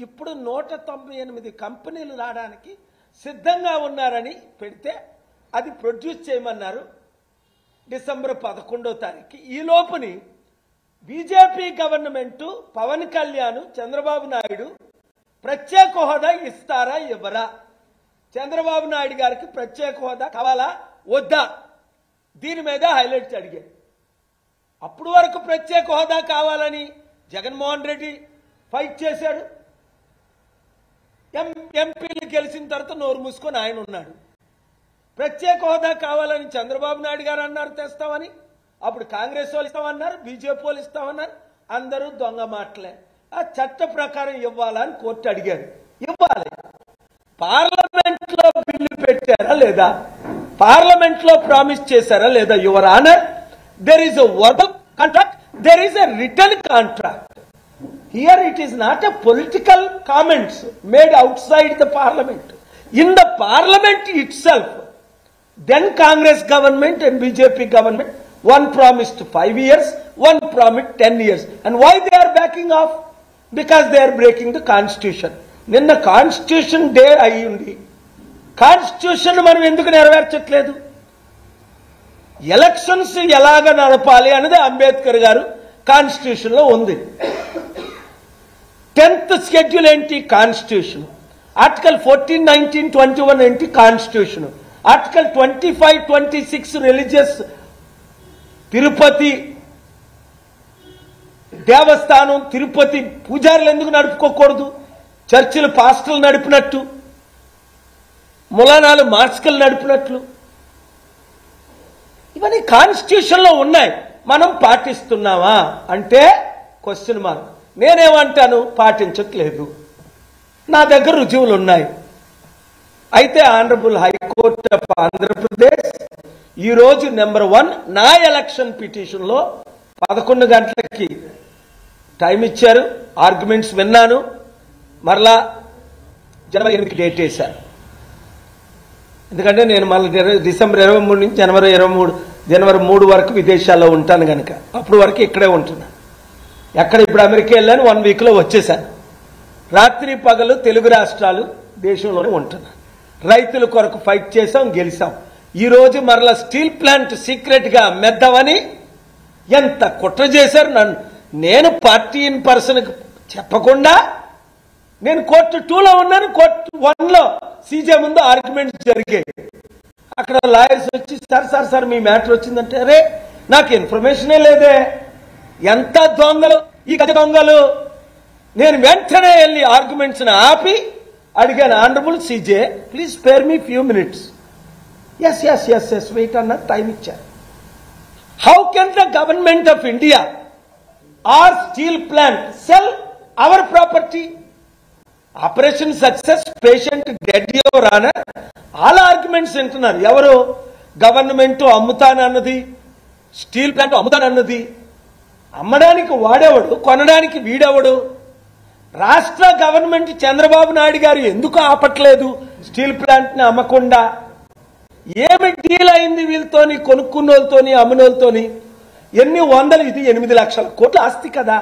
ఇప్పుడు 198 కంపెనీలు రావడానికి సిద్ధంగా ఉన్నారని పెడితే అది ప్రొడ్యూస్ చేయమన్నారు డిసెంబర్ 11వ తారీఖు. ఈ లోపుని బీజేపీ గవర్నమెంట్ పవన్ కళ్యాణ్ చంద్రబాబు నాయుడు ప్రత్యేక హోదా ఇస్తారా ఇవ్వరా, చంద్రబాబు నాయుడు గారికి ప్రత్యేక హోదా కావాలా వద్దా, దీని మీద హైలైట్స్ అడిగారు. అప్పుడు వరకు ప్రత్యేక హోదా కావాలని జగన్మోహన్ రెడ్డి ఫైట్ చేశాడు. ఎంపీలు గెలిచిన తర్వాత నోరు మూసుకొని ఆయన ఉన్నాడు. ప్రత్యేక హోదా కావాలని చంద్రబాబు నాయుడు గారు అన్నారు తెస్తామని, అప్పుడు కాంగ్రెస్ వాళ్ళు ఇస్తామన్నారు, బీజేపీ వాళ్ళు ఇస్తామన్నారు. అందరూ దొంగ మాటలే. ఆ చట్ట ప్రకారం ఇవ్వాలని కోర్టు అడిగారు, ఇవ్వాలి. పార్లమెంట్ లో బిల్లు పెట్టారా లేదా, పార్లమెంట్ లో ప్రామిస్ చేశారా లేదా? Your honour, there is a verbal contract, there is a written contract. Here it is not a political comments made outside the parliament. In the parliament itself, then Congress government and BJP government, one promised 5 years, one promised 10 years. And why they are backing off? Because they are breaking the constitution. నిన్న constitution day అయ్యింది, constitution మనం ఎందుకు నెరవేర్చట్లేదు? Elections ఎలాగ నడపాలి అనేది అంబేద్కర్ గారు constitution లో ఉంది. 10th షెడ్యూల్ ఏంటి? కాన్స్టిట్యూషన్. ఆర్టికల్ 14, 19, 21 ఏంటి? కాన్స్టిట్యూషన్. ఆర్టికల్ 25, 26 రిలీజియస్ తిరుపతి దేవస్థానం, తిరుపతి పూజారులు ఎందుకు నడుపుకోకూడదు? చర్చిలు పాస్టర్లు నడిపినట్టు, ములానాలు మార్చికలు నడిపినట్లు, ఇవన్నీ కాన్స్టిట్యూషన్ లో ఉన్నాయి. మనం పాటిస్తున్నామా అంటే క్వశ్చన్ మార్క్. నేనేమంటాను? పాటించట్లేదు. నా దగ్గర రుజువులు ఉన్నాయి. అయితే ఆనరబుల్ హైకోర్టు ఆఫ్ ఆంధ్రప్రదేశ్ ఈరోజు నెంబర్ 1 నా ఎలక్షన్ పిటిషన్ లో 11 గంటలకి టైం ఇచ్చారు. ఆర్గ్యుమెంట్స్ విన్నాను. మరలా జనవరి 8కి డేట్ వేశారు. ఎందుకంటే నేను మళ్ళీ డిసెంబర్ 23 నుంచి జనవరి 3 వరకు విదేశాల్లో ఉంటాను కనుక అప్పుడు వరకు ఇక్కడే ఉంటున్నాను. ఎక్కడ ఇప్పుడు అమెరికా వెళ్ళాను, 1 వీక్లో వచ్చేసాను. రాత్రి పగలు తెలుగు రాష్ట్రాలు దేశంలోనే ఉంటున్నాను. రైతుల కొరకు ఫైట్ చేశాం, గెలిచాం. ఈ రోజు మరలా స్టీల్ ప్లాంట్ సీక్రెట్ గా అమ్మేద్దామని ఎంత కుట్ర చేశారు. నేను పార్టీ ఇన్ పర్సన్ చెప్పకుండా నేను కోర్టు 2లో ఉన్నాను. కోర్టు 1లో సీజే ముందు ఆర్గ్యుమెంట్స్ జరిగాయి. అక్కడ లాయర్స్ వచ్చి సార్ మీ మ్యాటర్ వచ్చిందంటే, అరే నాకు ఇన్ఫర్మేషనే లేదే. ఎంత దొంగలు ఈ దొంగలు. నేను వెంటనే వెళ్ళి ఆర్గ్యుమెంట్స్ ఆపి అడిగాను, honourable CJ please spare me few minutes. Yes wait అన్న టైం ఇచ్చారు. How can the government of India are steel plant sell our property? Operation success, patient dead your honour, all arguments వింటున్నారు. ఎవరు? Government అమ్ముతానన్నది, steel plant అమ్ముతానన్నది. అమ్మడానికి వాడేవాడు, కొనడానికి వీడేవాడు? రాష్ట్ర గవర్నమెంట్ చంద్రబాబు నాయుడు గారు ఎందుకు ఆపట్లేదు స్టీల్ ప్లాంట్ ని అమ్మకుండా? ఏమి డీల్ అయింది వీళ్ళతోని, కొనుక్కున్నోళ్ళతోని అమ్మినోళ్ళతోని? ఎన్ని వందలు, ఇది 8 లక్షల కోట్ల ఆస్తి కదా.